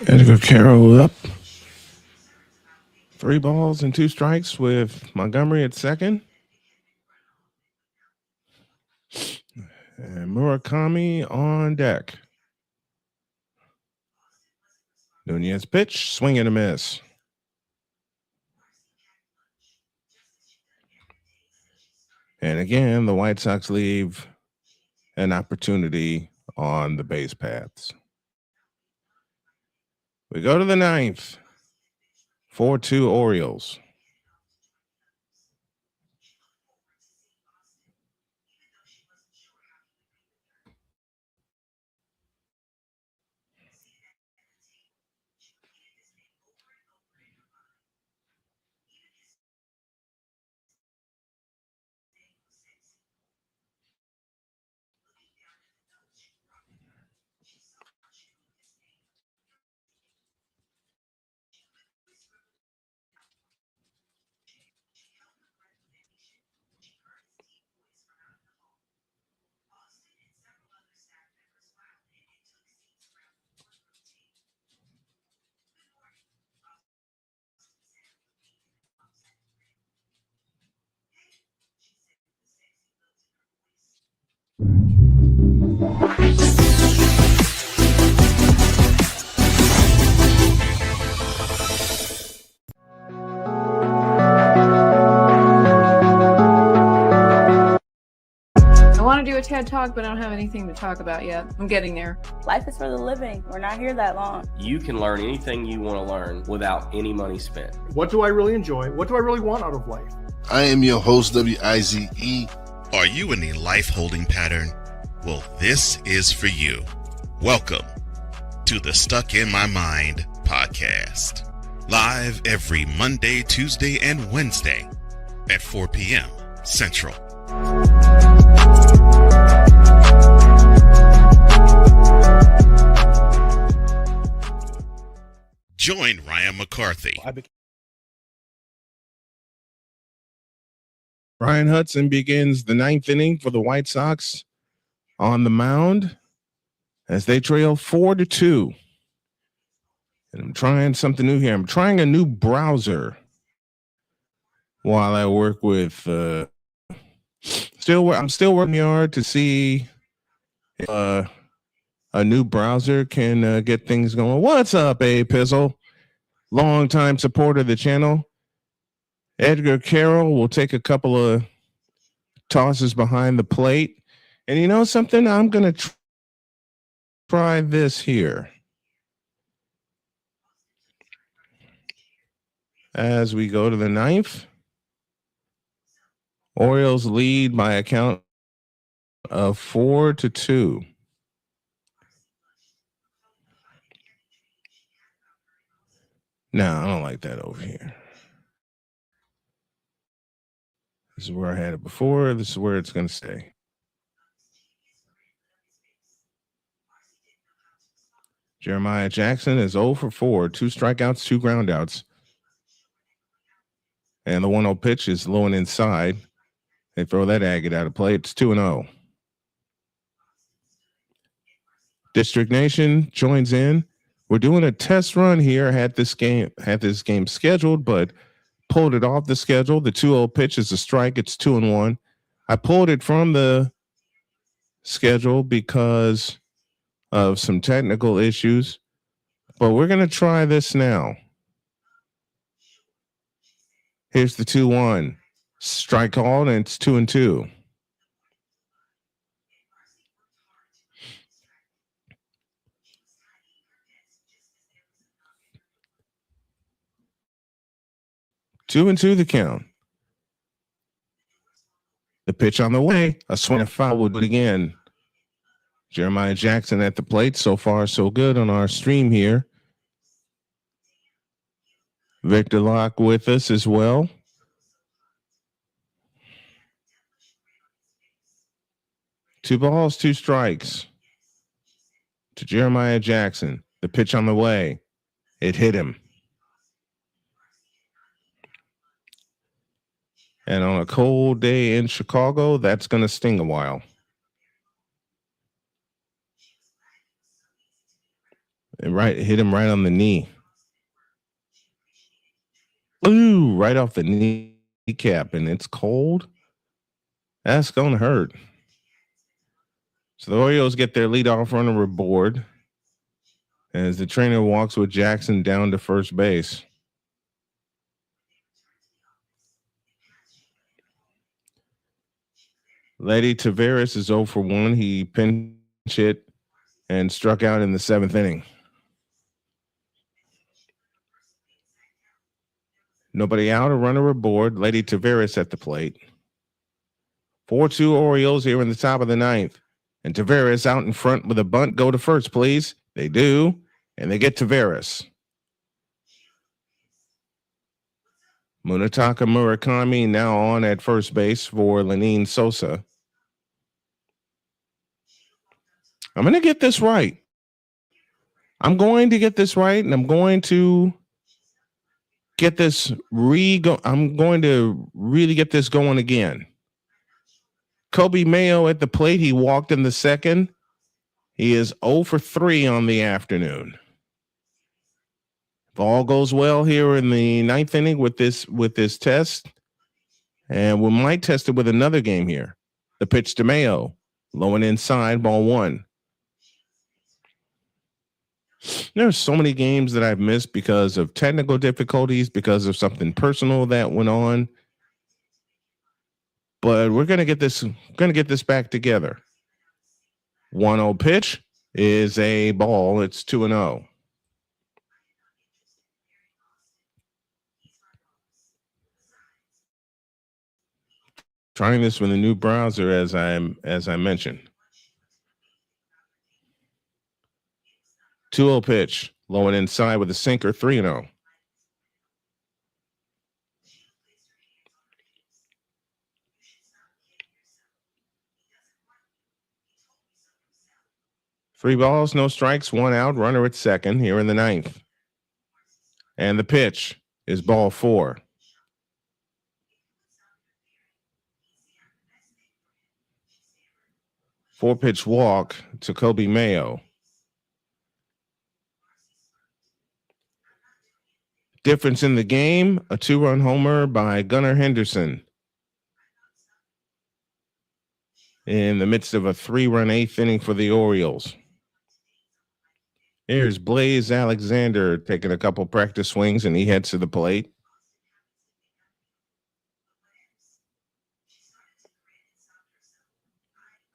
Edgar Carroll up. 3 balls and 2 strikes with Montgomery at second. And Murakami on deck. Nunez pitch, swing and a miss. And again, the White Sox leave an opportunity on the base paths. We go to the ninth. 4-2 Orioles. I want to do a TED Talk, but I don't have anything to talk about yet. I'm getting there. Life is for the living. We're not here that long. You can learn anything you want to learn without any money spent. What do I really enjoy? What do I really want out of life? I am your host, WIZE. Are you in a life holding pattern? Well, this is for you. Welcome to the Stuck in My Mind podcast. Live every Monday, Tuesday, and Wednesday at 4 p.m. Central. Join Ryan McCarthy. Ryan Hudson begins the ninth inning for the White Sox on the mound as they trail 4-2. And I'm trying something new here. I'm trying a new browser while I work with I'm still working hard to see if a new browser can get things going. What's up, A Pizzle? Longtime supporter of the channel. Edgar Carroll will take a couple of tosses behind the plate. And you know something? I'm going to try this here. As we go to the ninth, Orioles lead by a count of 4-2. No, I don't like that over here. This is where I had it before. This is where it's going to stay. Jeremiah Jackson is 0 for 4, 2 strikeouts, 2 groundouts. And the 1-0 pitch is low and inside. They throw that agate out of play. It's 2-0. District Nation joins in. We're doing a test run here. Had this game scheduled, but pulled it off the schedule. The 2-0 pitch is a strike. It's 2-1. I pulled it from the schedule because of some technical issues, but we're going to try this now. Here's the 2-1. Strike called, and it's 2-2. Two and two the count. The pitch on the way. A swing and foul would do it again. Jeremiah Jackson at the plate. So far, so good on our stream here. Victor Locke with us as well. Two balls, 2 strikes to Jeremiah Jackson. The pitch on the way. It hit him. And on a cold day in Chicago, that's going to sting a while. And hit him right on the knee. Ooh, right off the kneecap, and it's cold. That's going to hurt. So the Orioles get their leadoff runner aboard as the trainer walks with Jackson down to first base. Lady Taveras is 0 for 1. He pinch hit and struck out in the 7th inning. Nobody out, a runner aboard. Lady Taveras at the plate. 4-2 Orioles here in the top of the 9th. And Taveras out in front with a bunt. Go to first, please. They do. And they get Taveras. Munetaka Murakami now on at first base for Lenine Sosa. I'm going to get this right. I'm going to get this right, and I'm going to get this I'm going to really get this going again. Kobe Mayo at the plate. He walked in the 2nd. He is 0 for 3 on the afternoon. If all goes well here in the 9th inning with this test, and we might test it with another game here. The pitch to Mayo, low and inside, ball 1. There's so many games that I've missed because of technical difficulties, because of something personal that went on. But we're gonna get this back together. 1-0 pitch is a ball. It's 2-0. Trying this with a new browser as I mentioned. 2-0 pitch, low and inside with a sinker, 3-0. Three balls, no strikes, 1 out, runner at second here in the 9th. And the pitch is ball 4. Four-pitch walk to Kobe Mayo. Difference in the game, a 2-run homer by Gunnar Henderson in the midst of a 3-run 8th inning for the Orioles. Here's Blaze Alexander taking a couple practice swings, and he heads to the plate.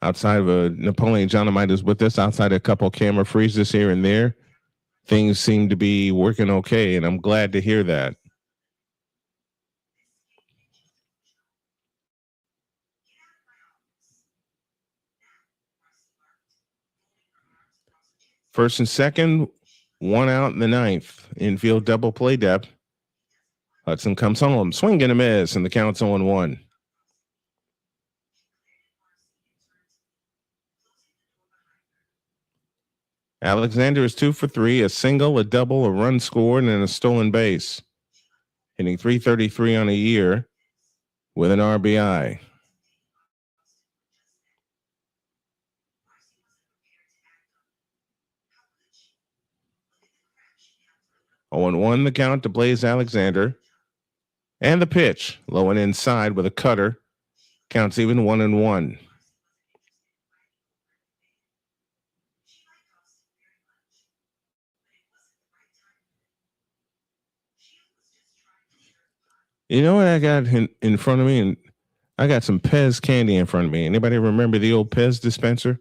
Outside of Napoleon Dynamite is with us, outside a couple camera freezes here and there, things seem to be working okay, and I'm glad to hear that. First and second, 1 out in the 9th. Infield double play depth. Hudson comes home, swing and a miss, and the count's 0-1. Alexander is 2 for 3, a single, a double, a run scored, and a stolen base. Hitting .333 on a year with an RBI. Oh, 0-1 the count to Blaze Alexander. And the pitch, low and inside with a cutter. Counts even 1-1. You know what I got in front of me? And I got some Pez candy in front of me. Anybody remember the old Pez dispenser?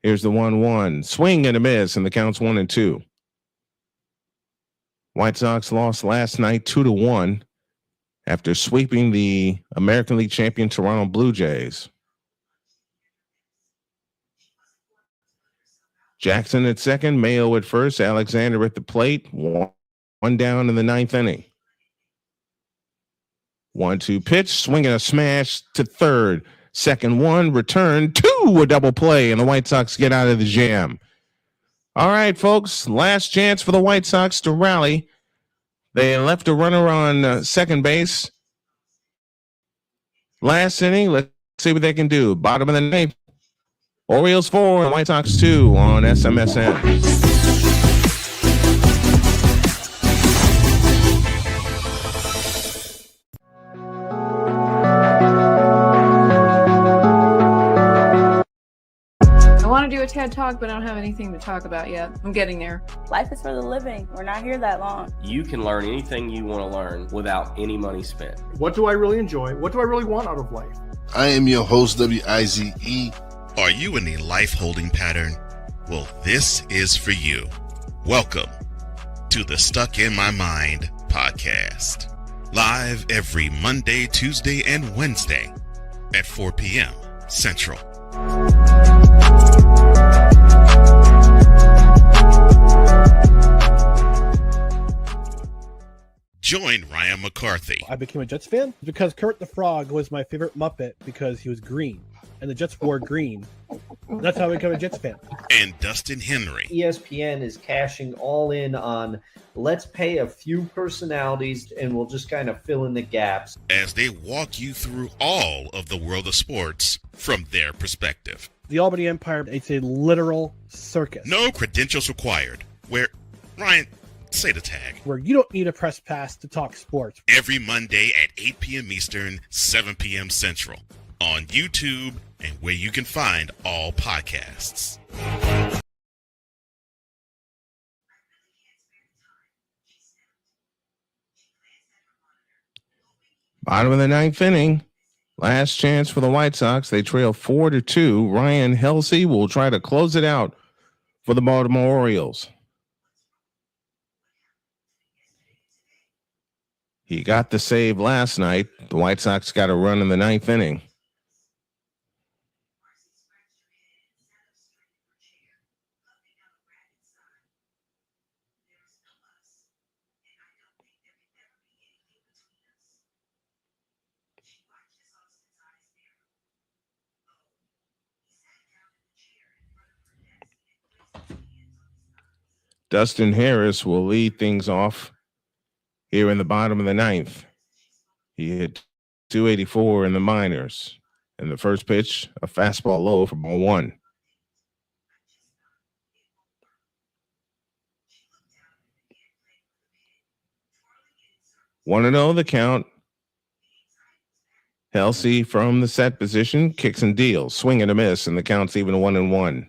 Here's the 1-1. Swing and a miss, and the count's 1-2. White Sox lost last night 2-1 after sweeping the American League champion Toronto Blue Jays. Jackson at second, Mayo at first, Alexander at the plate. One down in the 9th inning. 1-2 pitch, swing and a smash to third. Second one, return, 2, a double play, and the White Sox get out of the jam. All right, folks, last chance for the White Sox to rally. They left a runner on second base. Last inning, let's see what they can do. Bottom of the 9th. Orioles 4 and White Sox 2 on SMSN. TED Talk, but I don't have anything to talk about yet. I'm getting there. Life is for the living. We're not here that long. You can learn anything you want to learn without any money spent. What do I really enjoy? What do I really want out of life? I am your host, WIZE. Are you in a life holding pattern? Well, this is for you. Welcome to the Stuck in My Mind podcast. Live every Monday, Tuesday, and Wednesday at 4 p.m. Central. Join Ryan McCarthy I became a Jets fan because Kermit the Frog was my favorite Muppet because he was green, and the Jets wore green. That's how I became a Jets fan. and Dustin Henry ESPN is cashing all in on let's pay a few personalities and we'll just kind of fill in the gaps. as they walk you through all of the world of sports from their perspective. The Albany Empire, it's a literal circus. No credentials required. Where, Ryan, say the tag. Where you don't need a press pass to talk sports. Every Monday at 8 p.m. Eastern, 7 p.m. Central. On YouTube and where you can find all podcasts. Bottom of the ninth inning. Last chance for the White Sox. They trail 4-2. Ryan Helsey will try to close it out for the Baltimore Orioles. He got the save last night. The White Sox got a run in the ninth inning. Dustin Harris will lead things off here in the bottom of the ninth. He hit 284 in the minors. And the first pitch, a fastball low for ball one. Want to know the count? Helsey from the set position, kicks and deals, swing and a miss, and the count's even 1-1.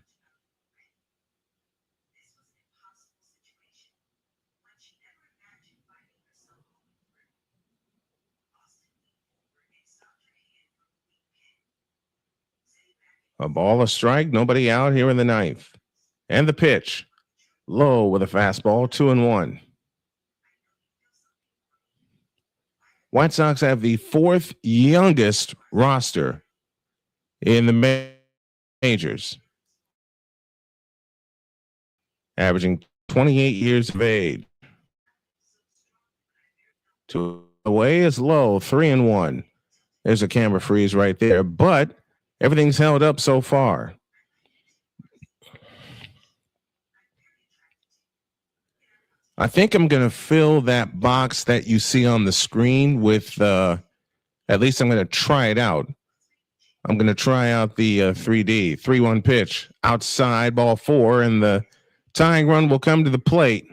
A ball, a strike, nobody out here in the ninth. And the pitch, low with a fastball, 2-1. White Sox have the fourth youngest roster in the majors, averaging 28 years of age. Two away is low, 3-1. There's a camera freeze right there, but everything's held up so far. I think I'm going to fill that box that you see on the screen with, at least I'm going to try it out. I'm going to try out the 3D, 3-1 pitch, outside, ball four, and the tying run will come to the plate.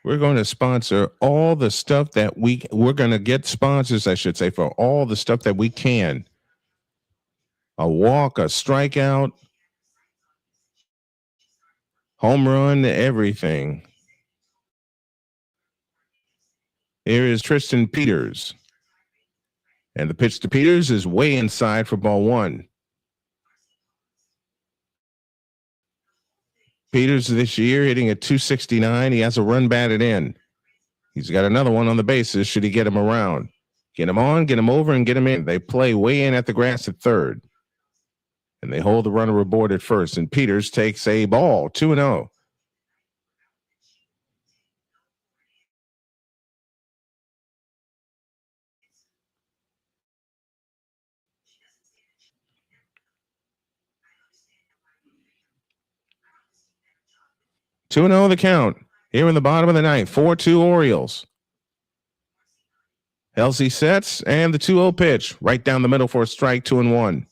We're going to sponsor all the stuff that we're going to get sponsors, I should say, for all the stuff that we can. A walk, a strikeout, home run, everything. Here is Tristan Peters. And the pitch to Peters is way inside for ball one. Peters this year hitting at 269. He has a run batted in. He's got another one on the bases. Should he get him around? Get him on, get him over, and get him in. They play way in at the grass at third. And they hold the runner aboard at first. And Peters takes a ball, 2-0. Two and 0 the count. Here in the bottom of the ninth, 4-2 Orioles. Helsey sets, and the 2-0 pitch. Right down the middle for a strike, 2-1.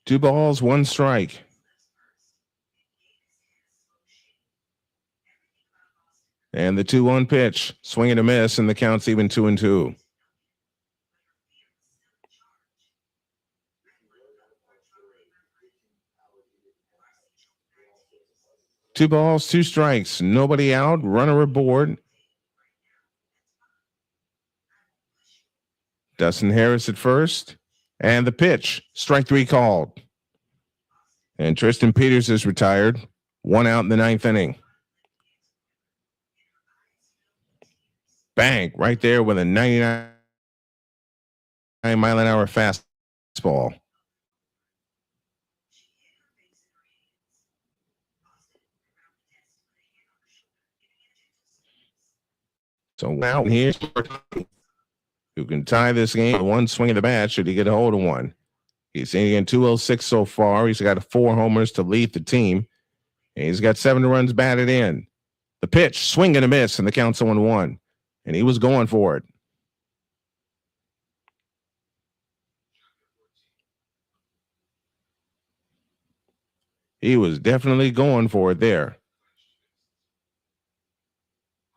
Two balls, one strike. And the 2-1 pitch, swing and a miss, and the count's even 2-2. Two balls, two strikes, nobody out, runner aboard. Dustin Harris at first, and the pitch, strike three called. And Tristan Peters is retired, one out in the ninth inning. Bang, right there with a 99-mile-an-hour fastball. So now here's who can tie this game with one swing of the bat should he get a hold of one. He's in 206 so far. He's got 4 homers to lead the team. And he's got 7 runs batted in. The pitch, swing and a miss, and the count's 1-1. And he was going for it. He was definitely going for it there.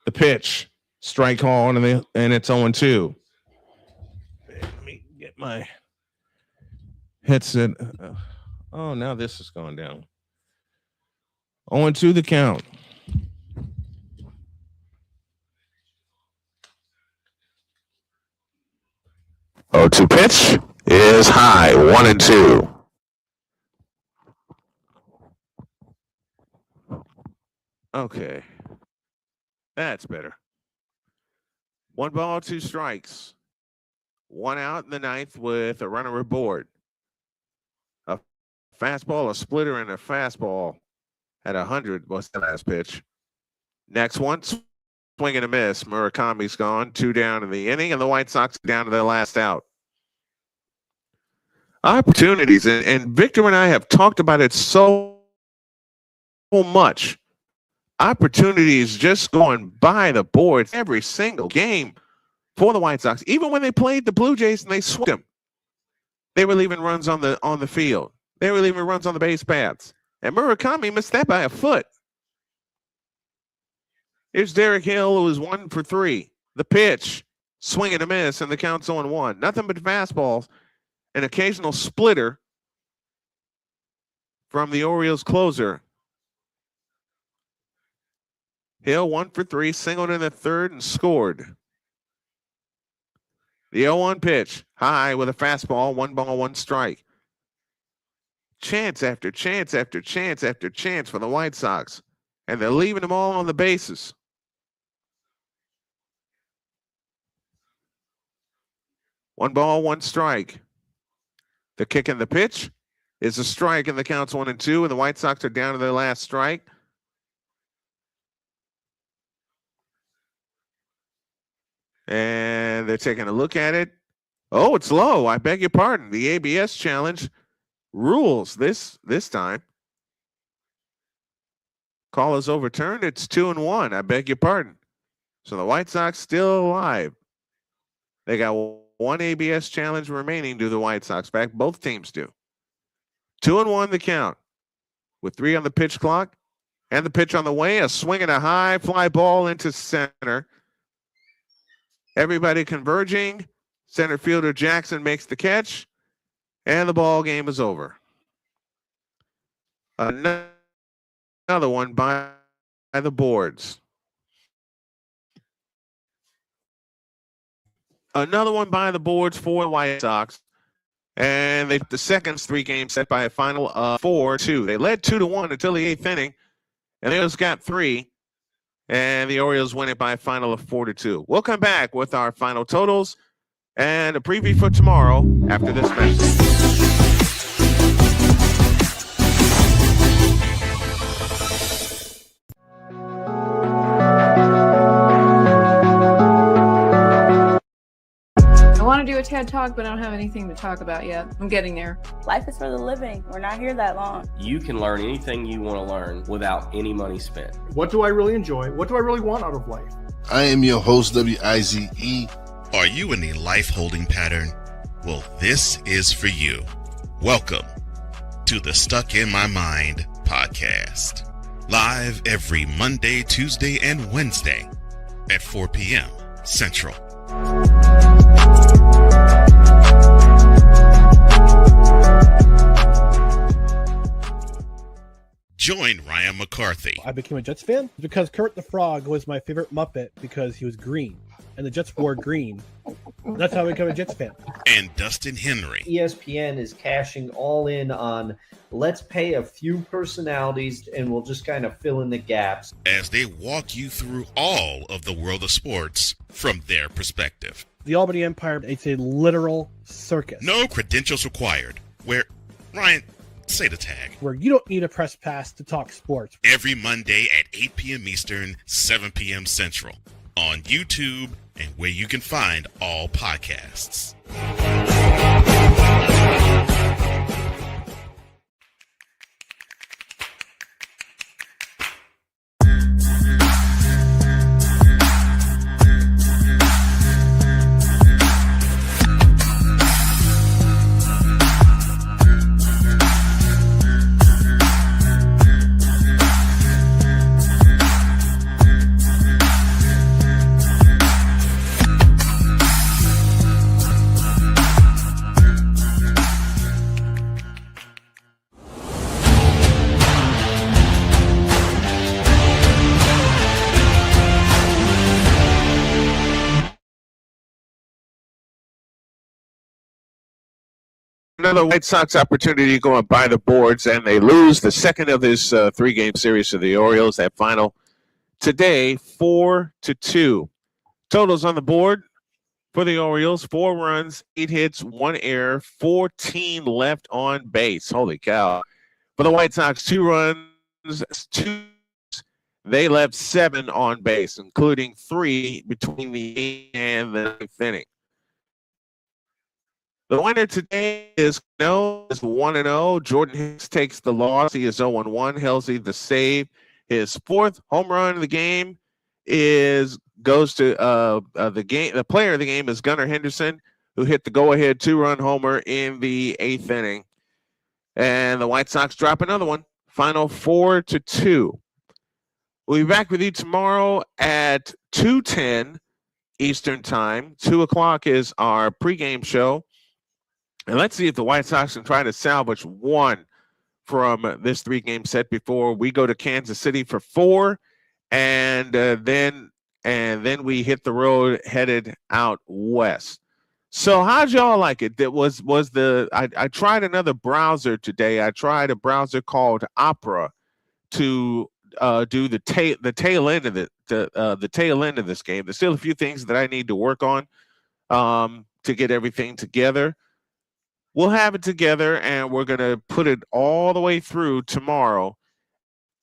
The pitch, strike call, and it's 0-2. Let me get my headset. Oh, now this has gone down. 0-2 the count. Oh, 2 pitch is high, 1-2. Okay. That's better. 1 ball, 2 strikes. 1 out in the ninth with a runner aboard. A fastball, a splitter, and a fastball at 100 was the last pitch. Next one, swing and a miss. Murakami's gone. 2 down in the inning, and the White Sox down to their last out. Opportunities, and Victor and I have talked about it so much. Opportunities just going by the boards every single game for the White Sox. Even when they played the Blue Jays and they swept them, they were leaving runs on the field. They were leaving runs on the base paths. And Murakami missed that by a foot. Here's Derek Hill, who is 1 for 3. The pitch, swing and a miss, and the count's 0-1. Nothing but fastballs, an occasional splitter from the Orioles closer. Hill 1 for 3, singled in the third and scored. The 0-1 pitch, high with a fastball, 1 ball, 1 strike. Chance after chance after chance after chance for the White Sox, and they're leaving them all on the bases. One ball, 1 strike. The kick and the pitch is a strike, and the count's 1-2, and the White Sox are down to their last strike. And they're taking a look at it. Oh, it's low. I beg your pardon. The ABS challenge rules this time. Call is overturned. It's 2-1. I beg your pardon. So the White Sox still alive. They got 1 ABS challenge remaining to the White Sox. Back both teams do. 2-1 the count. With 3 on the pitch clock. And the pitch on the way. A swing and a high fly ball into center. Everybody converging. Center fielder Jackson makes the catch. And the ball game is over. Another one by the boards. Another one by the boards for the White Sox. And the second's 3-game set by a final of 4-2. They led 2-1 until the 8th inning. And they just got 3. And the Orioles win it by a final of 4-2. We'll come back with our final totals and a preview for tomorrow after this message. I want to do a TED Talk, but I don't have anything to talk about yet. I'm getting there. Life is for the living. We're not here that long. You can learn anything you want to learn without any money spent. What do I really enjoy? What do I really want out of life? I am your host, WIZE. Are you in a life holding pattern? Well, this is for you. Welcome to the Stuck in My Mind podcast. Live every Monday, Tuesday, and Wednesday at 4 p.m. Central. Join Ryan McCarthy I became a Jets fan because Kurt the Frog was my favorite Muppet because he was green, and the Jets wore green. That's how I became a Jets fan. and Dustin Henry ESPN is cashing all in on let's pay a few personalities and we'll just kind of fill in the gaps. as they walk you through all of the world of sports from their perspective. The Albany Empire, it's a literal circus. No credentials required. Where, Ryan, say the tag. Where you don't need a press pass to talk sports. Every Monday at 8 p.m. Eastern, 7 p.m. Central. On YouTube and where you can find all podcasts. Another White Sox opportunity to go and buy the boards, and they lose the second of this three-game series to the Orioles. That final today, 4-2. Totals on the board for the Orioles: 4 runs, 8 hits, 1 error, 14 left on base. Holy cow! For the White Sox, 2 runs, 2. They left 7 on base, including 3 between the 8th and the 9th inning. The winner today is 1-0. Jordan Hicks takes the loss. He is 0-1. Halsey the save. His 4th home run of the game goes to the player of the game is Gunnar Henderson, who hit the go-ahead 2-run homer in the 8th inning. And the White Sox drop another one. Final 4-2. We'll be back with you tomorrow at 2:10 Eastern Time. 2 o'clock is our pregame show. And let's see if the White Sox can try to salvage one from this 3-game set before we go to Kansas City for 4, and then we hit the road headed out west. So how'd y'all like it? I tried another browser today. I tried a browser called Opera to do the tail end of the tail end of this game. There's still a few things that I need to work on to get everything together. We'll have it together, and we're going to put it all the way through tomorrow,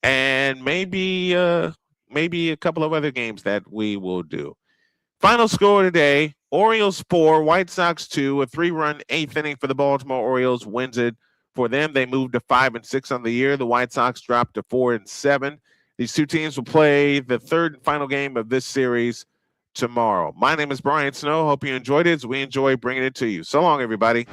and maybe a couple of other games that we will do. Final score today, Orioles 4, White Sox 2, a 3-run 8th inning for the Baltimore Orioles wins it. For them, they moved to 5-6 on the year. The White Sox dropped to 4-7. These two teams will play the 3rd and final game of this series tomorrow. My name is Brian Snow. Hope you enjoyed it as we enjoy bringing it to you. So long, everybody.